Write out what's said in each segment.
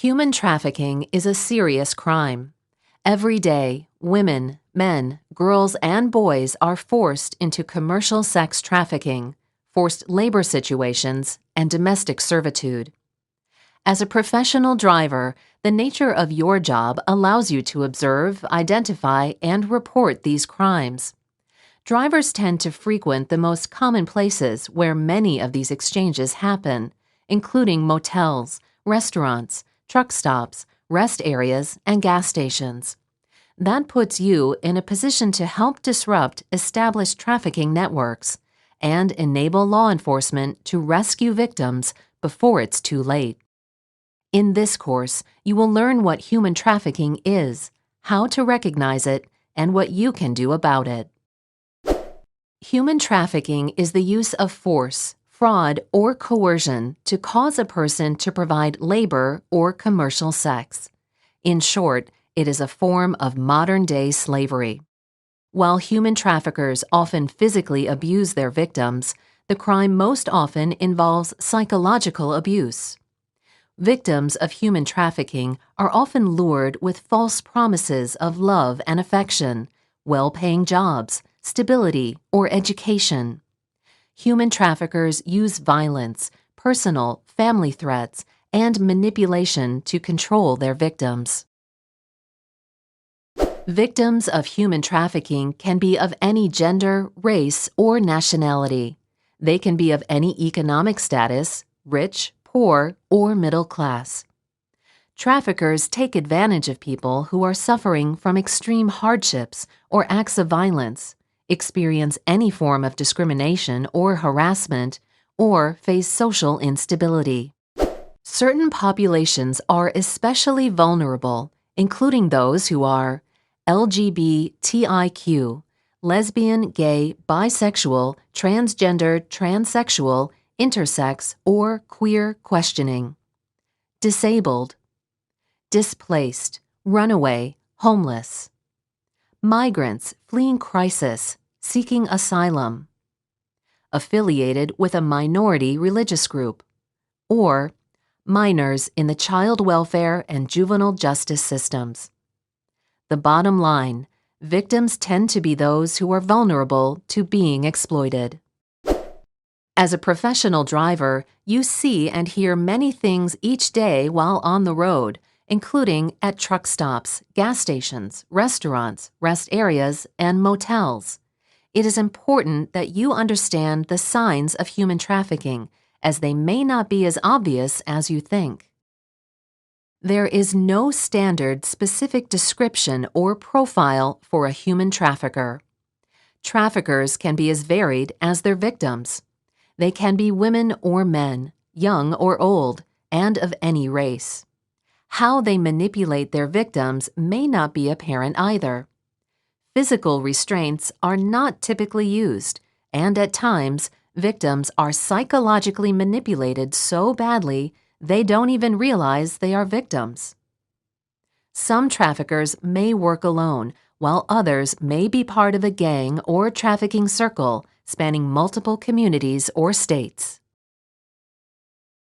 Human trafficking is a serious crime. Every day, women, men, girls, and boys are forced into commercial sex trafficking, forced labor situations, and domestic servitude. As a professional driver, the nature of your job allows you to observe, identify, and report these crimes. Drivers tend to frequent the most common places where many of these exchanges happen, including motels, restaurants, truck stops, rest areas, and gas stations. That puts you in a position to help disrupt established trafficking networks and enable law enforcement to rescue victims before it's too late. In this course, you will learn what human trafficking is, how to recognize it, and what you can do about it. Human trafficking is the use of force, fraud, or coercion to cause a person to provide labor or commercial sex. In short, it is a form of modern-day slavery. While human traffickers often physically abuse their victims, the crime most often involves psychological abuse. Victims of human trafficking are often lured with false promises of love and affection, well-paying jobs, stability, or education. Human traffickers use violence, personal, family threats, and manipulation to control their victims. Victims of human trafficking can be of any gender, race, or nationality. They can be of any economic status, rich, poor, or middle class. Traffickers take advantage of people who are suffering from extreme hardships or acts of violence, experience any form of discrimination or harassment, or face social instability. Certain populations are especially vulnerable, including those who are LGBTIQ, lesbian, gay, bisexual, transgender, transsexual, intersex, or queer questioning, disabled, displaced, runaway, homeless, migrants fleeing crisis, seeking asylum, affiliated with a minority religious group, or minors in the child welfare and juvenile justice systems. The bottom line, victims tend to be those who are vulnerable to being exploited. As a professional driver, you see and hear many things each day while on the road, including at truck stops, gas stations, restaurants, rest areas, and motels. It is important that you understand the signs of human trafficking, as they may not be as obvious as you think. There is no standard specific description or profile for a human trafficker. Traffickers can be as varied as their victims. They can be women or men, young or old, and of any race. How they manipulate their victims may not be apparent either. Physical restraints are not typically used, and at times, victims are psychologically manipulated so badly they don't even realize they are victims. Some traffickers may work alone, while others may be part of a gang or trafficking circle spanning multiple communities or states.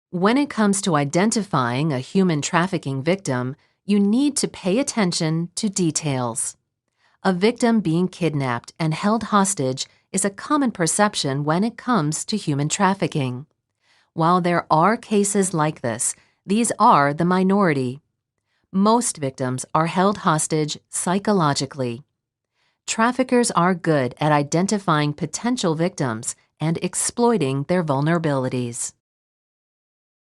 When it comes to identifying a human trafficking victim, you need to pay attention to details. A victim being kidnapped and held hostage is a common perception when it comes to human trafficking. While there are cases like this, these are the minority. Most victims are held hostage psychologically. Traffickers are good at identifying potential victims and exploiting their vulnerabilities.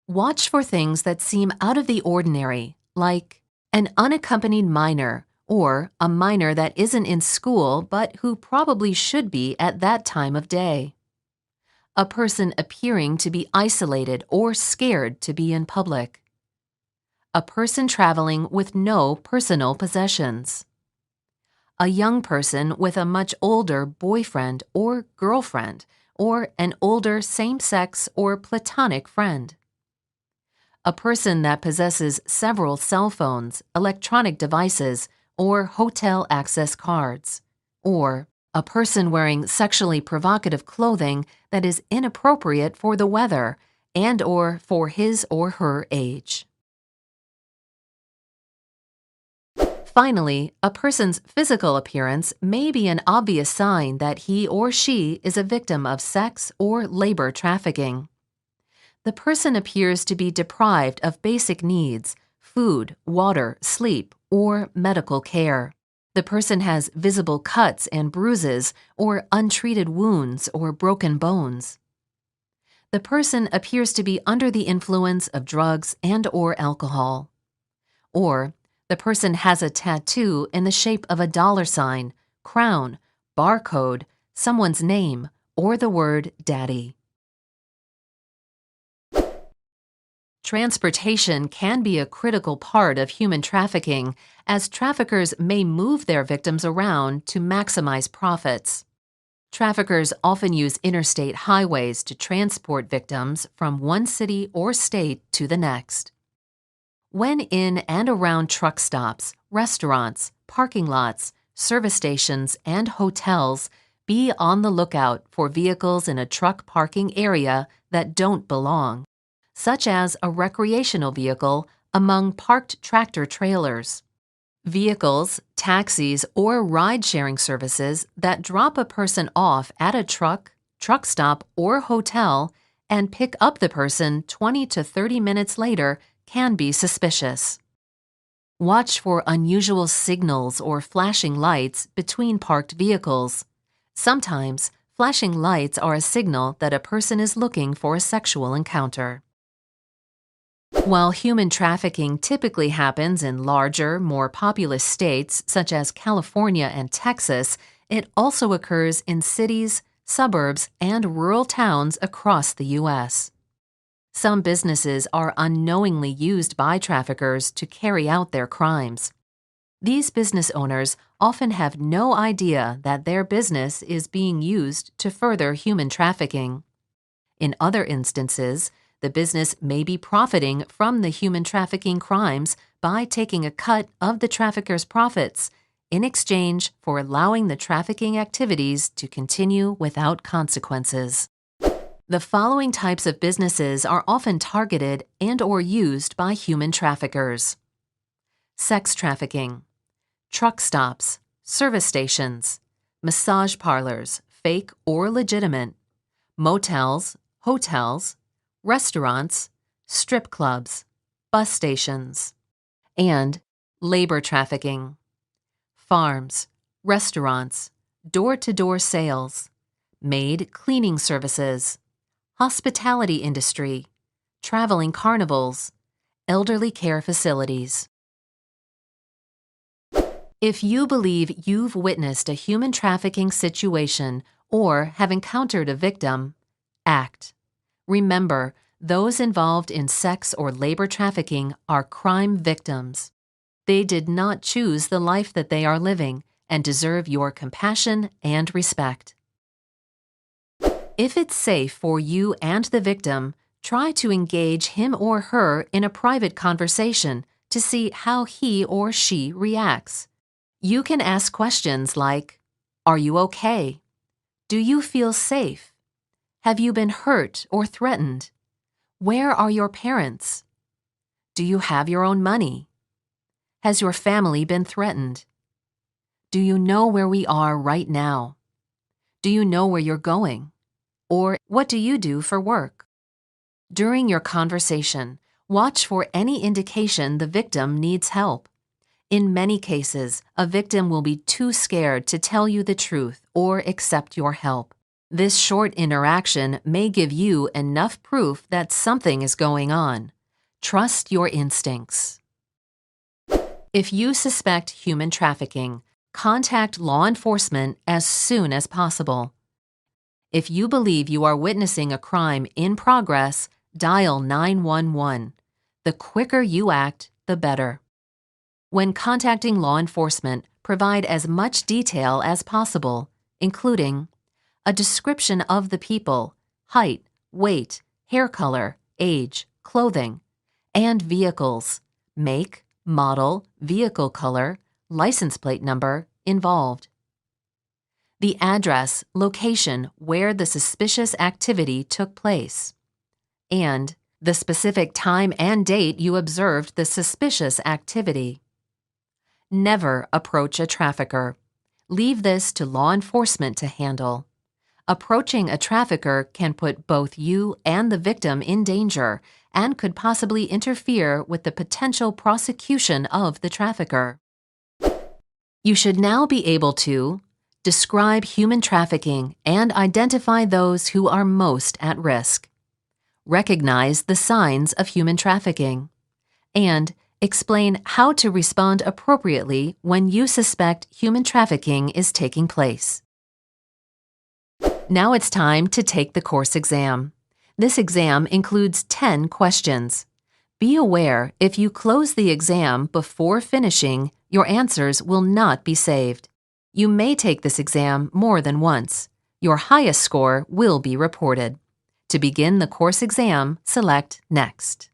Watch for things that seem out of the ordinary, like an unaccompanied minor or a minor that isn't in school but who probably should be at that time of day. A person appearing to be isolated or scared to be in public. A person traveling with no personal possessions. A young person with a much older boyfriend or girlfriend, or an older same-sex or platonic friend. A person that possesses several cell phones, electronic devices, or hotel access cards. Or a person wearing sexually provocative clothing that is inappropriate for the weather and/or for his or her age. Finally, a person's physical appearance may be an obvious sign that he or she is a victim of sex or labor trafficking. The person appears to be deprived of basic needs, food, water, sleep, or medical care. The person has visible cuts and bruises or untreated wounds or broken bones. The person appears to be under the influence of drugs and/or alcohol. Or the person has a tattoo in the shape of a dollar sign, crown, barcode, someone's name, or the word daddy. Transportation can be a critical part of human trafficking, as traffickers may move their victims around to maximize profits. Traffickers often use interstate highways to transport victims from one city or state to the next. When in and around truck stops, restaurants, parking lots, service stations, and hotels, be on the lookout for vehicles in a truck parking area that don't belong, such as a recreational vehicle among parked tractor trailers. Vehicles, taxis, or ride-sharing services that drop a person off at a truck stop, or hotel and pick up the person 20 to 30 minutes later can be suspicious. Watch for unusual signals or flashing lights between parked vehicles. Sometimes, flashing lights are a signal that a person is looking for a sexual encounter. While human trafficking typically happens in larger, more populous states such as California and Texas, it also occurs in cities, suburbs, and rural towns across the U.S. Some businesses are unknowingly used by traffickers to carry out their crimes. These business owners often have no idea that their business is being used to further human trafficking. In other instances, the business may be profiting from the human trafficking crimes by taking a cut of the trafficker's profits in exchange for allowing the trafficking activities to continue without consequences. The following types of businesses are often targeted and/or used by human traffickers: sex trafficking, truck stops, service stations, massage parlors, fake or legitimate, motels, hotels, restaurants, strip clubs, bus stations, and labor trafficking, farms, restaurants, door-to-door sales, maid cleaning services, hospitality industry, traveling carnivals, elderly care facilities. If you believe you've witnessed a human trafficking situation or have encountered a victim, act. Remember, those involved in sex or labor trafficking are crime victims. They did not choose the life that they are living and deserve your compassion and respect. If it's safe for you and the victim, try to engage him or her in a private conversation to see how he or she reacts. You can ask questions like, "Are you okay? Do you feel safe? Have you been hurt or threatened? Where are your parents? Do you have your own money? Has your family been threatened? Do you know where we are right now? Do you know where you're going? Or what do you do for work?" During your conversation, watch for any indication the victim needs help. In many cases, a victim will be too scared to tell you the truth or accept your help. This short interaction may give you enough proof that something is going on. Trust your instincts. If you suspect human trafficking, contact law enforcement as soon as possible. If you believe you are witnessing a crime in progress, dial 911. The quicker you act, the better. When contacting law enforcement, provide as much detail as possible, including a description of the people, height, weight, hair color, age, clothing, and vehicles, make, model, vehicle color, license plate number involved. The address, location where the suspicious activity took place, and the specific time and date you observed the suspicious activity. Never approach a trafficker. Leave this to law enforcement to handle. Approaching a trafficker can put both you and the victim in danger and could possibly interfere with the potential prosecution of the trafficker. You should now be able to describe human trafficking and identify those who are most at risk, recognize the signs of human trafficking, and explain how to respond appropriately when you suspect human trafficking is taking place. Now it's time to take the course exam. This exam includes 10 questions. Be aware if you close the exam before finishing, your answers will not be saved. You may take this exam more than once. Your highest score will be reported. To begin the course exam, select Next.